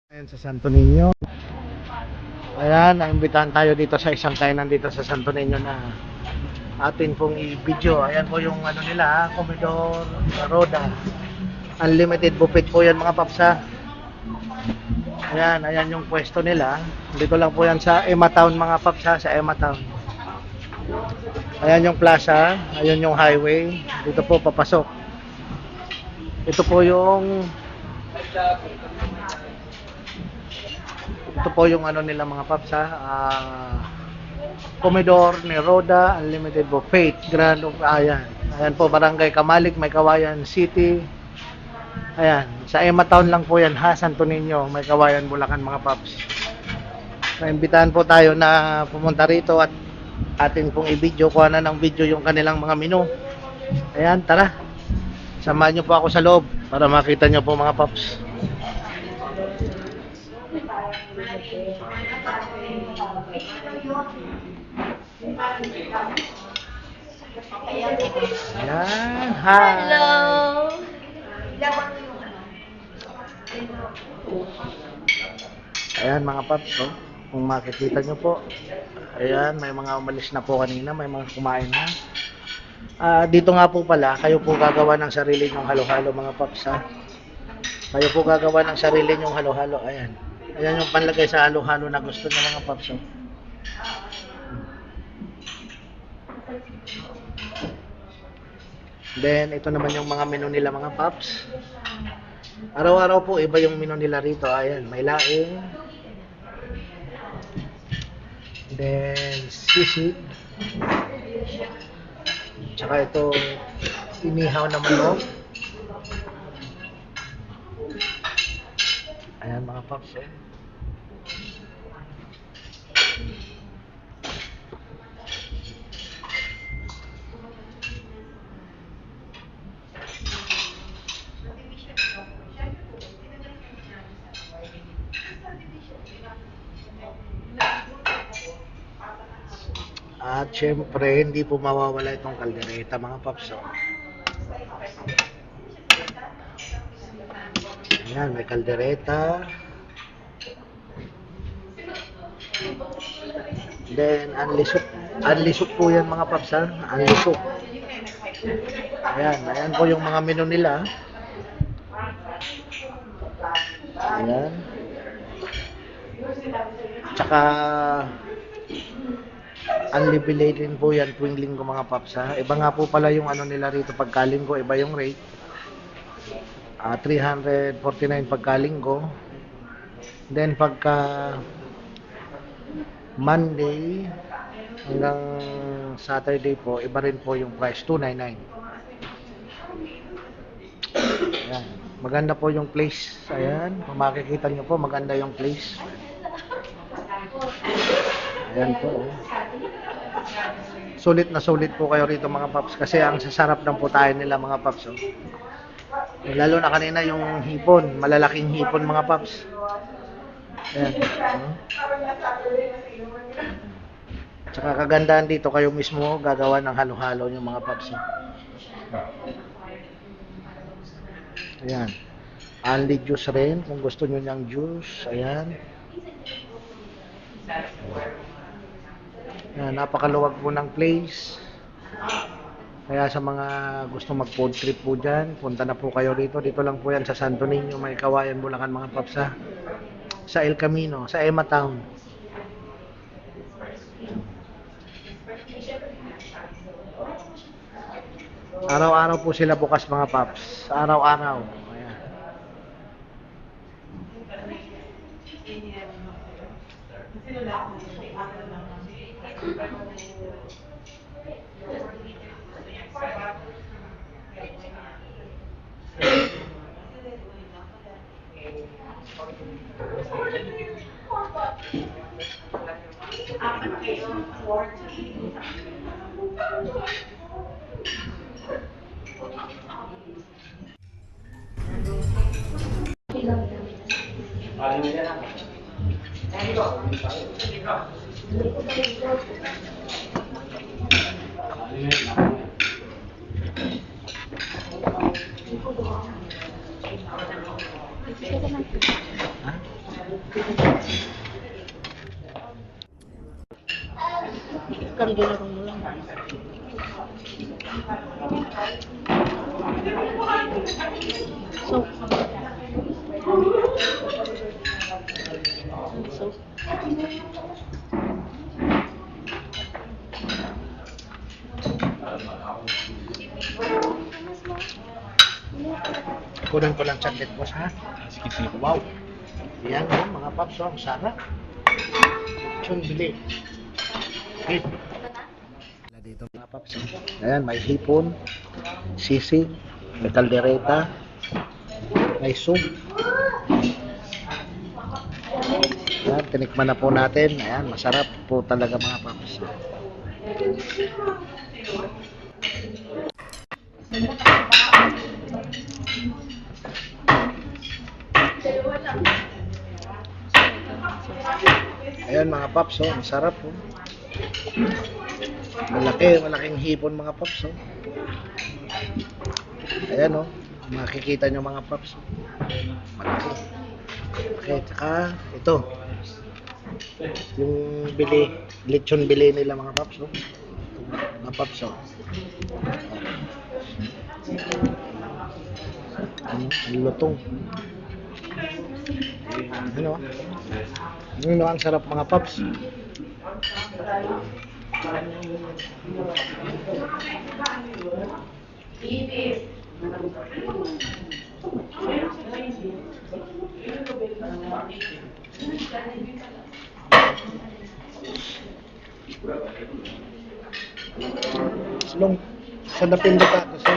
Ayan sa Santo Niño. Ayan, naimbitahan tayo dito sa isang kainan dito sa Santo Niño na atin pong i-video. Ayan po yung ano nila, Comedor Roda. Unlimited buffet po yan mga papsa. Ayan, ayan yung pwesto nila. Dito lang po yan sa Emma Town mga papsa, sa Emma Town. Ayan yung plaza, ayan yung highway. Dito po papasok. Ito po yung ano nila mga paps ha. Comedor ni Roda Unlimited Buffet Grand of Ayan. Ayan po Barangay Kamalig, May Kawayan City. Ayan, sa Emma Town lang po yan ha, Santo Niño, May Kawayan, Bulacan mga paps. Naimbitahan po tayo na pumunta rito at atin pong i-video, kuha na ng video yung kanilang mga menu. Ayan, tara. Samahan nyo po ako sa loob para makita nyo po mga paps. Ayan, hi. Hello. Ayan mga paps, oh. Kung makikita nyo po. Ayan, may mga umalis na po kanina, may mga kumain na. Dito nga po pala, kayo po gagawa ng sarili nyong halo-halo mga paps ha. Kayo po gagawa ng sarili nyong halo-halo. Ayan. Ayan yung panlagay sa halo-halo na gusto nyo mga paps. Oh. Then, ito naman yung mga menu nila mga paps. Araw-araw po, iba yung menu nila rito. Ayan, may laing. Then, sisig. Tsaka ito, inihaw na manok. Ayan mga paps. Eh. At syempre, hindi po mawawala itong kaldereta mga paps. Oh. Ayan, may kaldereta. Then, anlisok. Anlisok po yan mga paps ha. Anlisok. Ayan, ayan po yung mga menu nila. Ayan. Tsaka, unlimited din po yan tuwing linggo mga paps ha. Iba nga po pala yung ano nila rito pagkalinggo, iba yung rate. 349 pagkalinggo. Then pagka Monday hanggang Saturday po, iba rin po yung price, 299. Ayan. Maganda po yung place. Ayan, kung makikita nyo po, maganda yung place. Ayan po. Sulit na sulit po kayo rito mga paps kasi ang sasarap ng putahe nila mga paps. Oh. Lalo na kanina yung hipon, malalaking hipon mga paps. Ayan. Tsaka kagandahan dito kayo mismo gagawa ng halo-halo yung mga paps. Ayan. Only juice rin kung gusto nyo niyang juice. Ayan. Ayan, napakaluwag po ng place. Kaya sa mga gusto mag food trip po dyan, punta na po kayo rito. Dito lang po yan sa Santo Niño, May Kawayan, Bulacan mga paps ha. Sa El Camino, sa Emma Town. Araw-araw po sila bukas mga paps. Araw-araw. Ayan. Ha? Kan ginurong mo lang. So, Kunin ko lang saglit, boss, ha? Sige, sige. Wow. Yan, oh, mga paps, oh, ang sarap. Chun bili. Hip. Dito mga paps. Oh. Ayan, may hipon, sisig, may kaldereta, may soup. Ayan, tinikman na po natin. Ayan, masarap po talaga mga paps. Ayan mga paps, oh, masarap po. Malaking hipon mga paps, oh. Ayan, oh, makikita nyo mga paps, oh. Malaki. Okay, tsaka ito. Yung lechon bili nila mga paps, oh. Mga paps, oh. Ang lutong. Ano? Ano ang sarap mga paps. Long, sa napindot ako sa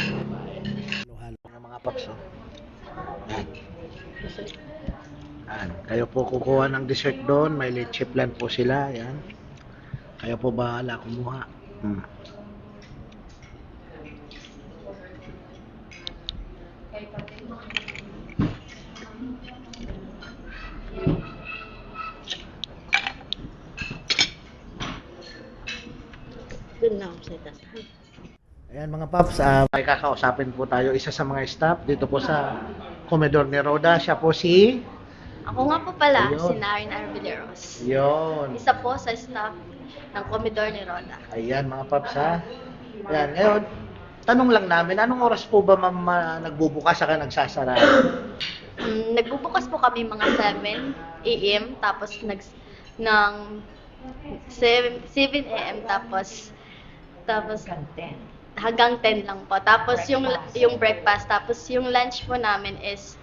halo-halo ng mga paps, oh. Yan. Yan. Kayo po kukuha ng dessert doon, may leche plan po sila, yan. Kayo po bahala kumuha. dun na ako sa tasan. Ayan mga paps, may kakausapin po tayo isa sa mga staff dito po sa Comedor ni Roda. Siya po si... Ako nga po pala, Ayun. si Narin Arveleros. Yon. Isa po sa staff ng Comedor ni Roda. Ayan mga paps, ha. Ayan, ngayon, tanong lang namin, anong oras po ba ma'am nagbubukas saka nagsasara? Nagbubukas po kami mga 7 a.m. tapos ng 7 a.m. tapos hanggang 10 lang po. Tapos yung breakfast, tapos yung lunch po namin is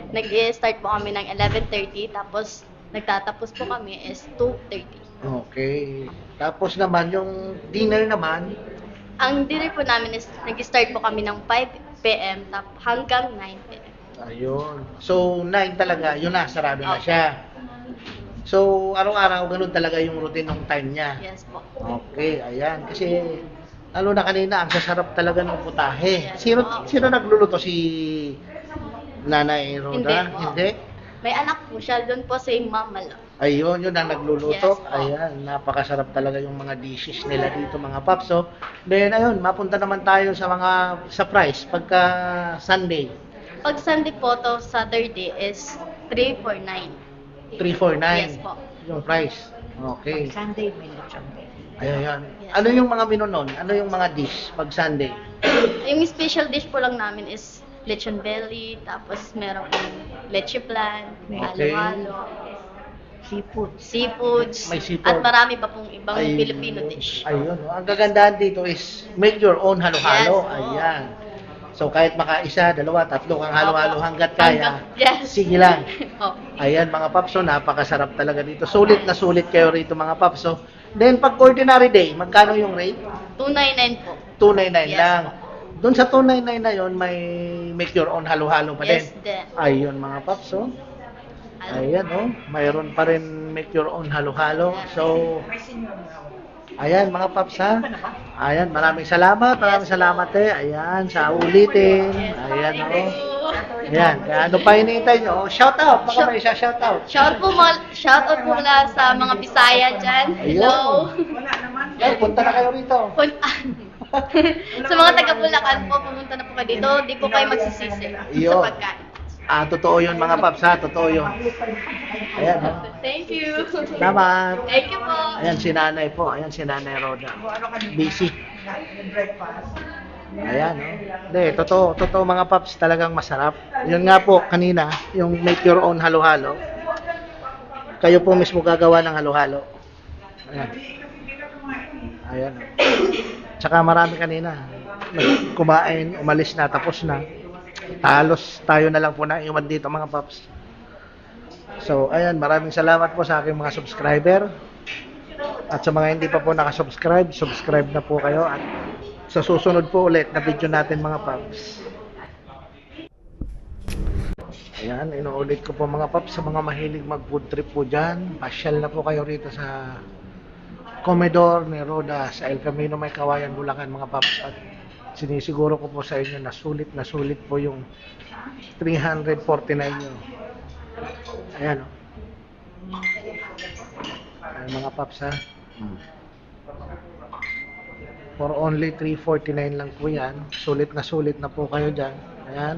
nag-start po kami ng 11:30 tapos nagtatapos po kami is 2:30. Okay. Tapos naman, yung dinner naman, Ang dinner po namin is nag-start po kami ng 5 p.m. Hanggang 9 p.m. ayun. So, 9 talaga, yun na, sarado na Okay. siya. So, araw-araw, ganun talaga yung routine ng time niya. Yes po. Okay, ayan. Kasi, lalo na kanina, ang sasarap talaga ng putahe. Yes, Sino, po. sino nagluluto? Si Nanay Roda? Hindi po. Hindi? May anak po siya, doon po sa Mama lang. Ayun, yun ang nagluluto. Yes, po. Ayan, napakasarap talaga yung mga dishes nila dito mga paps. So, then ayun, mapunta naman tayo sa mga surprise pagka Sunday. Pag Sunday po to Saturday is 349. 349. Yes po. Yung price. Okay. Sunday may lechon din. Ayan. Yes. Ano yung mga menu nun? Ano yung mga dish pag Sunday? Yung special dish po lang namin is lechon belly, tapos meron pong leche plan, Okay. halo-halo, Seafood. seafoods, May seafood. at marami pa pong ibang Ayun. Filipino dish. Ayun. No? Ang kagandahan dito is make your own halo-halo. Yes, po. Ayan. So kahit makaisa, dalawa, tatlo kang halo-halo Opo. hanggat kaya. Yes. Sige lang. Oh. Ayan mga papso, napakasarap talaga dito. Sulit na sulit kayo rito mga papso. Then pag ordinary day, magkano yung rate? 299 po. 299 Yes, lang. Doon sa 299 na yon may make your own halo-halo pa din. Yes, din. Ayun mga papso. Ayan oh, mayroon pa rin make your own halo-halo. So, Ayan, mga paps ha. Ayan, maraming salamat. Maraming salamat Ayan, sa ulitin. Ayan, Ayan, kaya ano pa hinihintay nyo? Shout out, baka may isa shout out. Shout out po mula sa mga Bisaya dyan. Hello. Yan, punta na kayo rito. Sa mga taga Bulacan po, pumunta na po kayo dito. Di po kayo magsisisi sa Yun. pagkain. Totoo yun mga paps ha, totoo yun. Ayan, Thank you. Salamat. Thank you po. Ayan si nanay po, ayan si nanay Roda. Busy. Ayan, Hindi, totoo mga paps, talagang masarap. Yun nga po, kanina, yung make your own halo-halo. Kayo po mismo gagawa ng halo-halo. Ayan. Ayan. Tsaka marami kanina. Kumain, umalis na, tapos na. Halos tayo na lang po na iwan dito mga paps. So, ayan, maraming salamat po sa aking mga subscriber. At sa mga hindi pa po nakasubscribe, subscribe na po kayo. At sa susunod po ulit na video natin mga paps. Ayan, inuulit ko po mga paps sa mga mahilig mag food trip po dyan. Pasyal na po kayo rito sa Comedor ni Roda sa El Camino May Kawayan, Bulacan mga paps. At sinisiguro ko po sa inyo na sulit po yung 349 nyo. Ayan Ayan mga paps ha. For only 349 lang po yan. Sulit na po kayo dyan. Ayan.